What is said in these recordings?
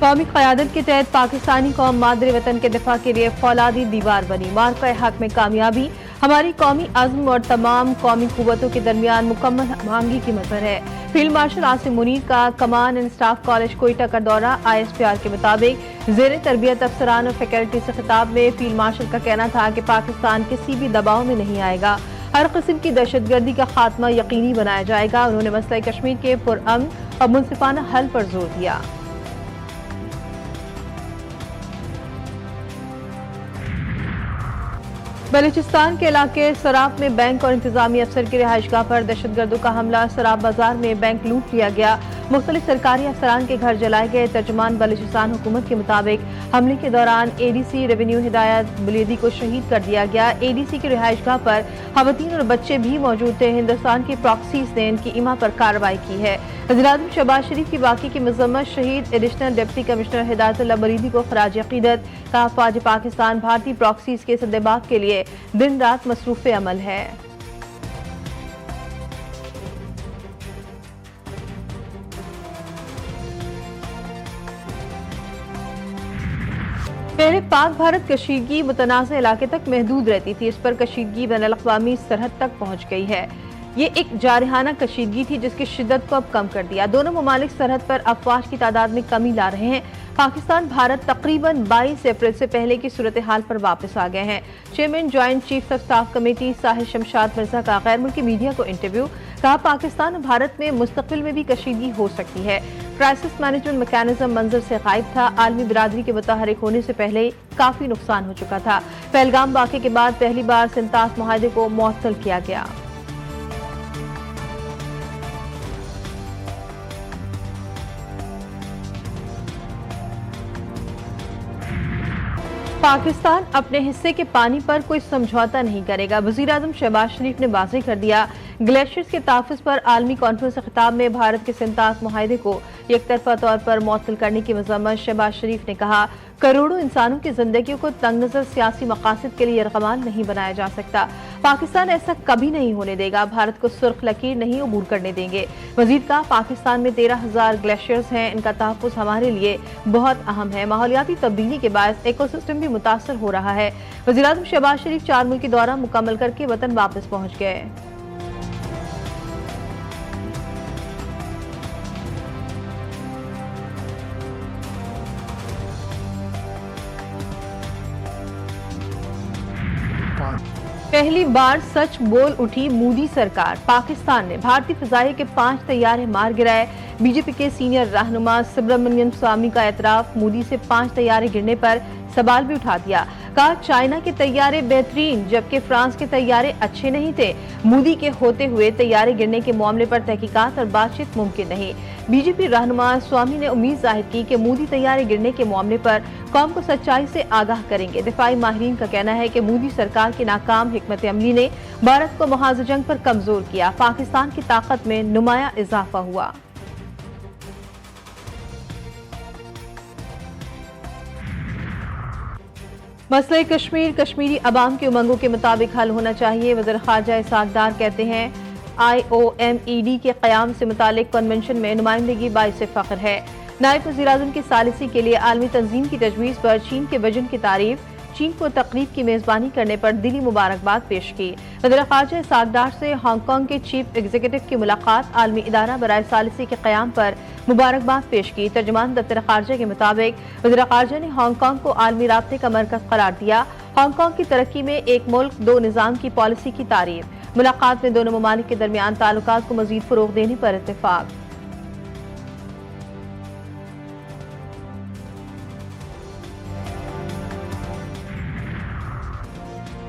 قومی قیادت کے تحت پاکستانی قوم مادر وطن کے دفاع کے لیے فولادی دیوار بنی، مارکہ حق میں کامیابی ہماری قومی عزم اور تمام قومی قوتوں کے درمیان مکمل ہم آہنگی کی مظہر ہے۔ فیلڈ مارشل عاصم منیر کا کمان اینڈ اسٹاف کالج کوئٹہ کا دورہ۔ ISPR کے مطابق زیر تربیت افسران اور فیکلٹی سے خطاب میں فیلڈ مارشل کا کہنا تھا کہ پاکستان کسی بھی دباؤ میں نہیں آئے گا، ہر قسم کی دہشت گردی کا خاتمہ یقینی بنایا جائے گا۔ انہوں نے مسئلہ کشمیر کے پرامن اور منصفانہ حل پر زور دیا۔ بلوچستان کے علاقے سراب میں بینک اور انتظامی افسر کی رہائش گاہ پر دہشت گردوں کا حملہ۔ سراب بازار میں بینک لوٹ لیا گیا، مختلف سرکاری افسران کے گھر جلائے گئے۔ ترجمان بلوچستان حکومت کے مطابق حملے کے دوران ADC ریونیو ہدایت بلیدی کو شہید کر دیا گیا۔ ADC کی رہائش گاہ پر خواتین اور بچے بھی موجود تھے۔ ہندوستان کی پراکسیز نے ان کی ایما پر کارروائی کی ہے۔ وزیراعظم شہباز شریف کی واقعے کی مذمت، شہید ایڈیشنل ڈپٹی کمشنر ہدایت اللہ بریدی کو خراج عقیدت۔ کہا فوج پاکستان بھارتی پراکسیز کے سدباغ کے لیے دن رات مصروف عمل ہے۔ پہلے پاک بھارت کشیدگی متنازع علاقے تک محدود رہتی تھی، اس پر کشیدگی بین الاقوامی سرحد تک پہنچ گئی ہے۔ یہ ایک جارحانہ کشیدگی تھی جس کی شدت کو اب کم کر دیا۔ دونوں ممالک سرحد پر افواج کی تعداد میں کمی لا رہے ہیں۔ پاکستان بھارت تقریباً 22 اپریل سے پہلے کی صورتحال پر واپس آ گئے ہیں۔ Chairman joint chief of staff committee Sahir Shamshad Mirza کا غیر ملکی میڈیا کو انٹرویو۔ کہا پاکستان اور بھارت میں مستقبل میں بھی کشیدگی ہو سکتی ہے۔ کرائسس مینجمنٹ میکانزم منظر سے غائب تھا۔ عالمی برادری کے متحرک ہونے سے پہلے کافی نقصان ہو چکا تھا۔ پہلگام واقعے کے بعد پہلی بار سنتاس معاہدے کو معطل کیا گیا۔ پاکستان اپنے حصے کے پانی پر کوئی سمجھوتا نہیں کرے گا، وزیراعظم شہباز شریف نے واضح کر دیا۔ گلیشیئرز کے تحفظ پر عالمی کانفرنس سے خطاب میں بھارت کے سنتاس معاہدے کو یک طرفہ طور پر معطل کرنے کی مذمت۔ شہباز شریف نے کہا کروڑوں انسانوں کی زندگیوں کو تنگ نظر سیاسی مقاصد کے لیے یرغمال نہیں بنایا جا سکتا۔ پاکستان ایسا کبھی نہیں ہونے دے گا، بھارت کو سرخ لکیر نہیں عبور کرنے دیں گے۔ مزید کہا پاکستان میں 13,000 گلیشیئرز ہیں، ان کا تحفظ ہمارے لیے بہت اہم ہے۔ ماحولیاتی تبدیلی کے باعث ایکو سسٹم بھی متاثر ہو رہا ہے۔ وزیراعظم شہباز شریف 4 ملکی دورہ مکمل کر کے وطن واپس پہنچ گئے۔ پہلی بار سچ بول اٹھی مودی سرکار۔ پاکستان نے بھارتی فضائیہ کے 5 طیارے مار گرائے۔ BJP کے سینئر رہنما سبرامنیم سوامی کا اعتراف، مودی سے 5 طیارے گرنے پر سوال بھی اٹھا دیا۔ کہا چائنا کے طیارے بہترین جبکہ فرانس کے طیارے اچھے نہیں تھے۔ مودی کے ہوتے ہوئے طیارے گرنے کے معاملے پر تحقیقات اور بات چیت ممکن نہیں۔ BJP رہنما سوامی نے امید ظاہر کی کہ مودی طیارے گرنے کے معاملے پر قوم کو سچائی سے آگاہ کریں گے۔ دفاعی ماہرین کا کہنا ہے کہ مودی سرکار کی ناکام حکمت عملی نے بھارت کو محاذ جنگ پر کمزور کیا، پاکستان کی طاقت میں نمایاں اضافہ ہوا۔ مسئلہ کشمیر کشمیری عوام کے امنگوں کے مطابق حل ہونا چاہیے۔ وزیر خارجہ اسحاق ڈار کہتے ہیں IOMED کے قیام سے متعلق کنونشن میں نمائندگی باعث فخر ہے۔ نائب وزیر اعظم کی ثالثی کے لیے عالمی تنظیم کی تجویز پر چین کے وژن کی تعریف، چین کو تقریب کی میزبانی کرنے پر دلی مبارکباد پیش کی۔ وزیر خارجہ اسحاق ڈار سے ہانگ کانگ کے چیف ایگزیکٹو کی ملاقات، عالمی ادارہ برائے ثالثی کے قیام پر مبارکباد پیش کی۔ ترجمان دفتر خارجہ کے مطابق وزیر خارجہ نے ہانگ کانگ کو عالمی رابطے کا مرکز قرار دیا۔ ہانگ کانگ کی ترقی میں ایک ملک دو نظام کی پالیسی کی تعریف۔ ملاقات میں دونوں ممالک کے درمیان تعلقات کو مزید فروغ دینے پر اتفاق۔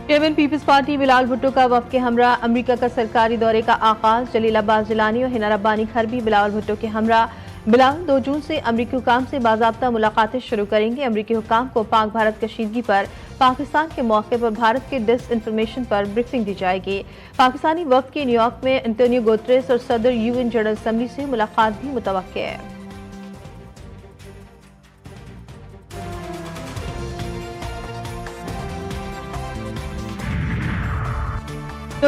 چیئرمین پیپلز پارٹی بلاول بھٹو کا وفد کے ہمراہ امریکہ کا سرکاری دورے کا آغاز۔ جلیل عباس جیلانی اور حنا ربانی کھربی بلاول بھٹو کے ہمراہ بلاول 2 جون سے امریکی حکام سے باضابطہ ملاقاتیں شروع کریں گے۔ امریکی حکام کو پاک بھارت کشیدگی پر پاکستان کے موقع پر بھارت کے ڈس انفارمیشن پر بریفنگ دی جائے گی۔ پاکستانی وفد کی نیو یارک میں انٹونیو گوتریس اور صدر UN جنرل اسمبلی سے ملاقات بھی متوقع ہے۔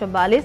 44,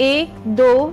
1, 2,